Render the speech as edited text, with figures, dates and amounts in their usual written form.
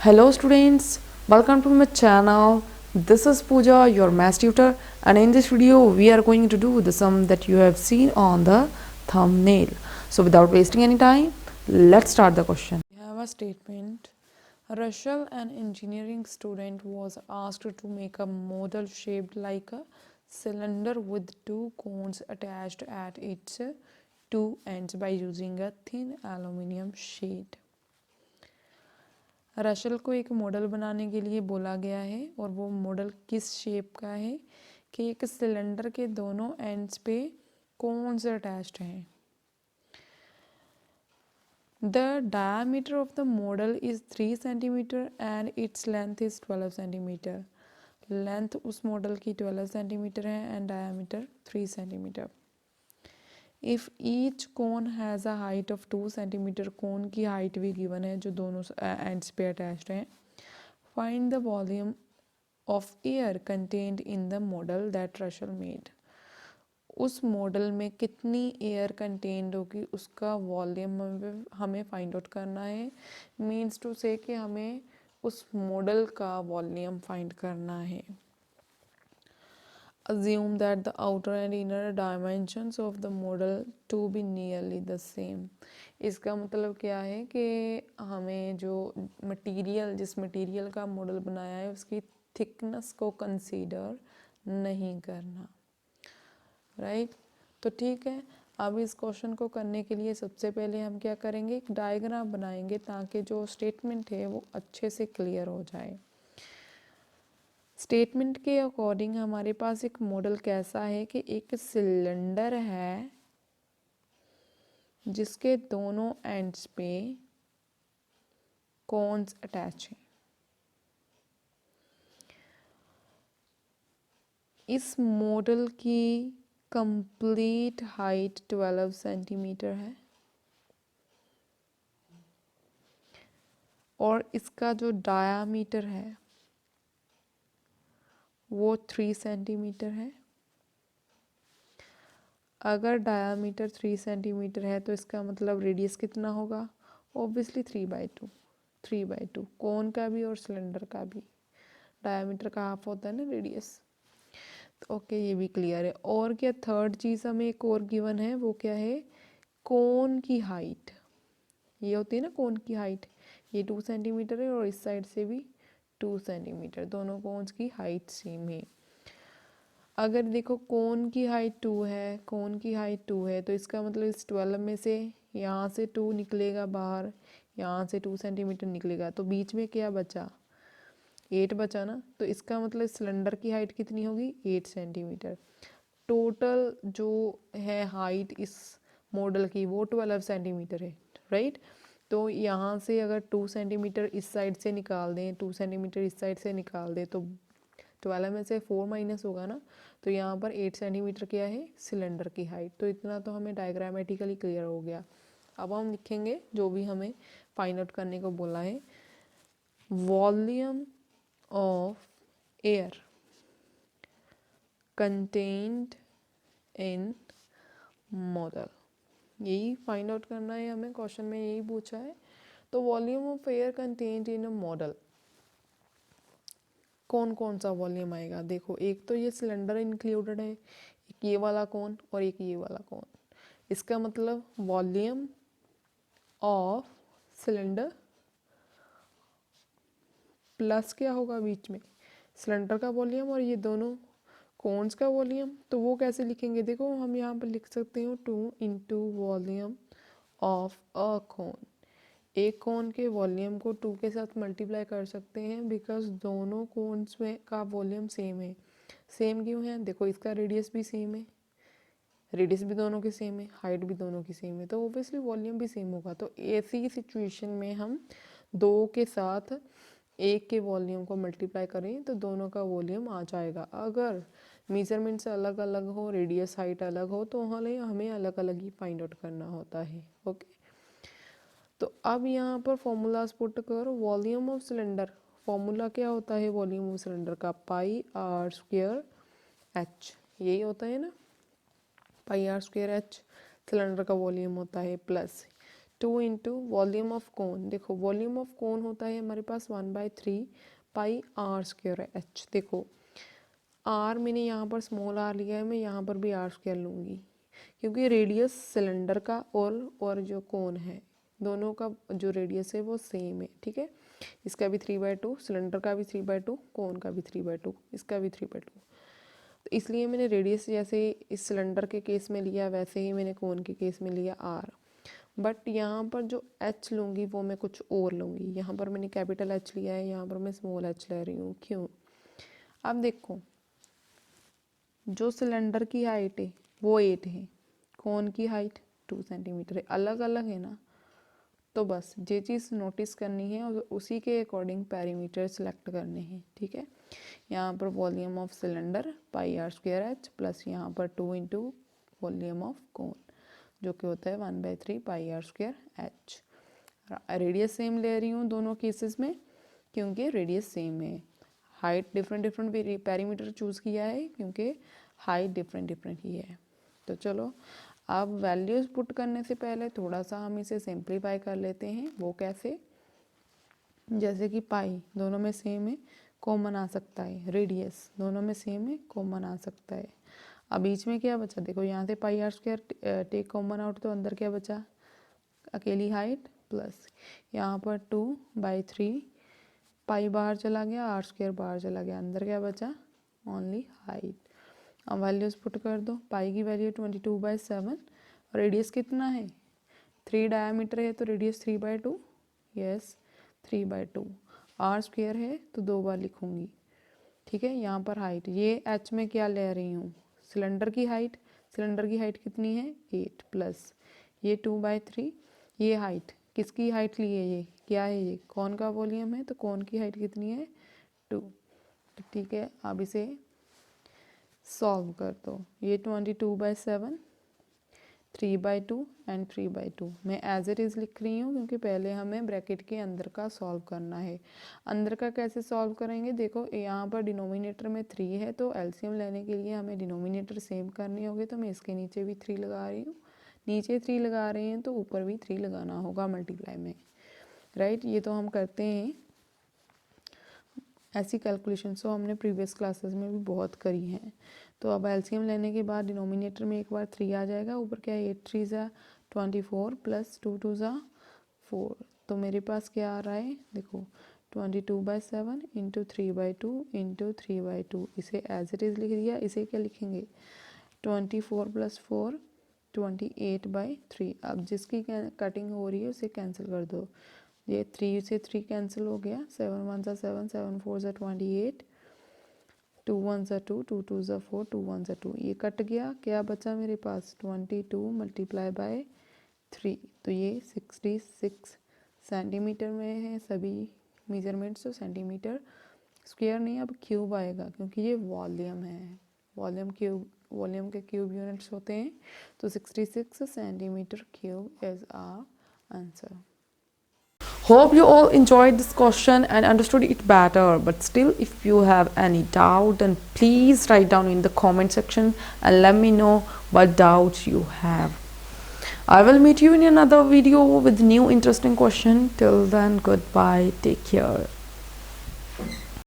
Hello students, welcome to my channel. This is Pooja, your math tutor, and in this video we are going to do the sum that you have seen on the thumbnail. So without wasting any time, let's start the question. We have a statement. Rachel, an engineering student, was asked to make a model shaped like a cylinder with two cones attached at its two ends by using a thin aluminum sheet. रशल को एक model बनाने के लिए बोला गया है और वो मॉडल किस शेप का है कि एक सिलेंडर के दोनों एंड्स पे कोन्स अटैच्ड हैं. The diameter of the model is 3 cm and its length is 12 cm. Length उस मॉडल की 12 सेंटीमीटर है and diameter 3 centimetre. If each cone has a height of 2 centimetre, cone की height भी given है जो दोनों ends पे अटैच्ड हैं. Find the volume of air contained in the model that रशल made. उस मॉडल में कितनी एयर कंटेन्ड होगी उसका वॉल्यूम हमें फाइंड आउट करना है. मीन्स टू से कि हमें उस मॉडल का वॉल्यूम फाइंड करना है. Assume that the outer and inner dimensions of the model to be nearly the same. इसका मतलब क्या है कि हमें जो मटेरियल जिस मटेरियल का मॉडल बनाया है उसकी थिकनेस को कंसीडर नहीं करना. राइट तो ठीक है. अब इस क्वेश्चन को करने के लिए सबसे पहले हम क्या करेंगे, एक डायग्राम बनाएंगे ताकि जो स्टेटमेंट है वो अच्छे से क्लियर हो जाए. स्टेटमेंट के अकॉर्डिंग हमारे पास एक मॉडल कैसा है कि एक सिलेंडर है जिसके दोनों एंड्स पे कोन्स अटैच हैं. इस मॉडल की कंप्लीट हाइट 12 सेंटीमीटर है और इसका जो डायामीटर है वो 3 सेंटीमीटर है. अगर डायामीटर 3 सेंटीमीटर है तो इसका मतलब रेडियस कितना होगा, ऑब्वियसली 3/2 कोन का भी और सिलेंडर का भी. डायामीटर का हाफ होता है ना रेडियस. तो ओके ये भी क्लियर है. और क्या थर्ड चीज़ हमें एक और गिवन है, वो क्या है, कोन की हाइट. ये होती है ना कोन की हाइट, ये 2 सेंटीमीटर है और इस साइड से भी 2 सेंटीमीटर. दोनों कोन्स की हाइट सेम है. अगर देखो कोन की हाइट 2 है तो इसका मतलब इस 12 में से यहाँ से 2 निकलेगा बाहर, यहाँ से 2 सेंटीमीटर निकलेगा, तो बीच में क्या बचा, 8 बचा ना. तो इसका मतलब सिलेंडर की हाइट कितनी होगी, 8 सेंटीमीटर. टोटल जो है हाइट इस मॉडल की वो 12 सेंटीमीटर है. राइट तो यहाँ से अगर 2 सेंटीमीटर इस साइड से निकाल दें, 2 सेंटीमीटर इस साइड से निकाल दें तो 12 में से 4 माइनस होगा ना. तो यहाँ पर 8 सेंटीमीटर क्या है, सिलेंडर की हाइट. तो इतना तो हमें डायग्रामेटिकली क्लियर हो गया. अब हम लिखेंगे जो भी हमें फाइंड आउट करने को बोला है. Volume of air contained in model, यही फाइंड आउट करना है हमें. क्वेश्चन में यही पूछा है. तो volume of air contained in a model, कौन कौन सा वॉल्यूम आएगा. देखो एक तो ये सिलेंडर इंक्लूडेड है, एक ये वाला कौन और एक ये वाला कौन. इसका मतलब वॉल्यूम ऑफ सिलेंडर प्लस क्या होगा बीच में, सिलेंडर का वॉल्यूम और ये दोनों कोन्स का वॉल्यूम. तो वो कैसे लिखेंगे, देखो हम यहाँ पर लिख सकते हो 2 इंटू वॉल्यूम ऑफ अ कोन. एक कोन के वॉल्यूम को 2 के साथ मल्टीप्लाई कर सकते हैं बिकॉज दोनों कोन्स में का वॉल्यूम सेम है. सेम क्यों है, देखो इसका रेडियस भी सेम है, रेडियस भी दोनों की सेम है, हाइट भी दोनों की सेम है, तो ओबियसली वॉल्यूम भी सेम होगा. तो ऐसी सिचुएशन में हम 2 के साथ एक के वॉल्यूम को मल्टीप्लाई करें तो दोनों का वॉल्यूम आ जाएगा. अगर मेजरमेंट्स अलग अलग हो, रेडियस हाइट अलग हो, तो हमें अलग अलग ही फाइंड आउट करना होता है. ओके तो अब यहाँ पर फॉर्मूलाज पुट करो. वॉल्यूम ऑफ सिलेंडर, फॉर्मूला क्या होता है वॉल्यूम ऑफ सिलेंडर का, πr² h. यही होता है ना, πr² h सिलेंडर का वॉल्यूम होता है, plus 2 into volume of cone. देखो वॉल्यूम ऑफ कोन होता है हमारे पास 1/3 पाई आर स्क्वायर एच। देखो आर मैंने यहाँ पर स्मॉल आर लिया है, मैं यहाँ पर भी आर स्क्वायर लूँगी क्योंकि रेडियस सिलेंडर का और जो कोन है दोनों का जो रेडियस है वो सेम है, ठीक है। इसका भी 3/2, सिलेंडर का भी 3/2, कोन का भी 3/2, इसका भी 3/2। तो इसलिए मैंने रेडियस जैसे इस सिलेंडर के केस में लिया वैसे ही मैंने कोन के केस में लिया आर। बट यहाँ पर जो एच लूँगी वो मैं कुछ और लूँगी। यहाँ पर मैंने कैपिटल एच लिया है, यहाँ पर मैं स्मॉल एच ले रही हूँ। क्यों? अब देखो जो सिलेंडर की हाइट है वो 8 है, कोन की हाइट 2 सेंटीमीटर है, अलग अलग है ना। तो बस ये चीज़ नोटिस करनी है और उसी के अकॉर्डिंग पैरीमीटर सेलेक्ट करने हैं, ठीक है। यहाँ पर volume of cylinder pi are square h plus यहाँ पर 2 इंटू वॉल्यूम ऑफ कोन जो कि होता है 1/3 pi are square H. Radius same ले रही हूँ दोनों केसेस में क्योंकि रेडियस सेम है। हाइट डिफरेंट पैरीमीटर चूज़ किया है क्योंकि हाइट डिफरेंट ही है। तो चलो अब वैल्यूज़ पुट करने से पहले थोड़ा सा हम इसे सिंप्लीफाई कर लेते हैं। वो कैसे? जैसे कि पाई दोनों में सेम है, कॉमन आ सकता है। रेडियस दोनों में सेम है, कॉमन आ सकता है। अब बीच में क्या बचा? देखो यहाँ से pi are square take common out, तो अंदर क्या बचा? अकेली हाइट प्लस यहाँ पर 2/3 पाई बाहर चला गया, आर स्क्वायर बाहर चला गया, अंदर क्या बचा? Only height. अब वैल्यूज पुट कर दो। पाई की वैल्यू 22/7, रेडियस कितना है? 3 डायमीटर है तो रेडियस 3/2, यस 3/2। आर स्क्वायर है तो 2 बार लिखूंगी, ठीक है। यहाँ पर हाइट, ये एच में क्या ले रही हूँ? सिलेंडर की हाइट। सिलेंडर की हाइट कितनी है? 8 प्लस ये 2/3। ये हाइट किसकी हाइट ली है? ये क्या है? ये कौन का वॉल्यूम है, तो कौन की हाइट कितनी है? 2। तो ठीक है, अब इसे सॉल्व कर दो। ये 22/7, 3/2 एंड 3/2 मैं एज इट इज़ लिख रही हूँ क्योंकि पहले हमें ब्रैकेट के अंदर का सॉल्व करना है। अंदर का कैसे सॉल्व करेंगे? देखो यहाँ पर डिनोमिनेटर में 3 है तो एलसीएम लेने के लिए हमें डिनोमिनेटर सेम करनी होगी। तो मैं इसके नीचे भी 3 लगा रही हूँ, नीचे 3 लगा रहे हैं तो ऊपर भी 3 लगाना होगा मल्टीप्लाई में, राइट। ये तो हम करते हैं ऐसी कैलकुलेशन तो हमने प्रीवियस क्लासेस में भी बहुत करी हैं। तो अब एलसीएम लेने के बाद डिनोमिनेटर में एक बार 3 आ जाएगा, ऊपर क्या है? 8 3 24 प्लस 2 2 4। तो मेरे पास क्या आ रहा है? देखो 22/7 इंटू 3/2 इंटू 3/2, इसे एज इट इज़ लिख दिया। इसे क्या लिखेंगे? 24 + 4 28/3। अब जिसकी कटिंग हो रही है उसे कैंसिल कर दो। ये 3 से 3 कैंसिल हो गया, 7 1 7 7 4 28, 2 1 2 2 2 4 2 1 2, ये कट गया। क्या बचा मेरे पास? 22 × 3, तो ये 66 सेंटीमीटर में है सभी मेजरमेंट्स। तो सेंटीमीटर स्क्वायर नहीं, अब क्यूब आएगा क्योंकि ये वॉल्यूम है। वॉल्यूम के क्यूब यूनिट्स होते हैं। तो 66 centimetre cube is our answer. Hope you all enjoyed this question and understood it better. But still, if you have any doubt, then please write down in the comment section and let me know what doubts you have. I will meet you in another video with new interesting question. Till then, goodbye. Take care.